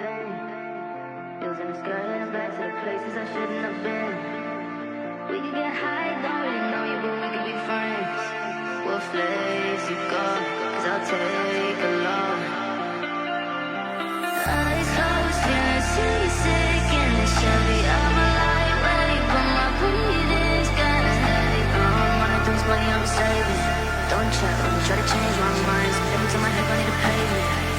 thing. Feels in the sky and back to the places I shouldn't have been. We could get high, don't really know you, but we could be friends. What place you go, cause I'll take along. Eyes closed, feeling seasick in the Chevy. I'm a lightweight, but my breathing's kinda heavy. Running through this money I'm saving. Don't check, try to change my mind. Every time I hit, I need to pay me.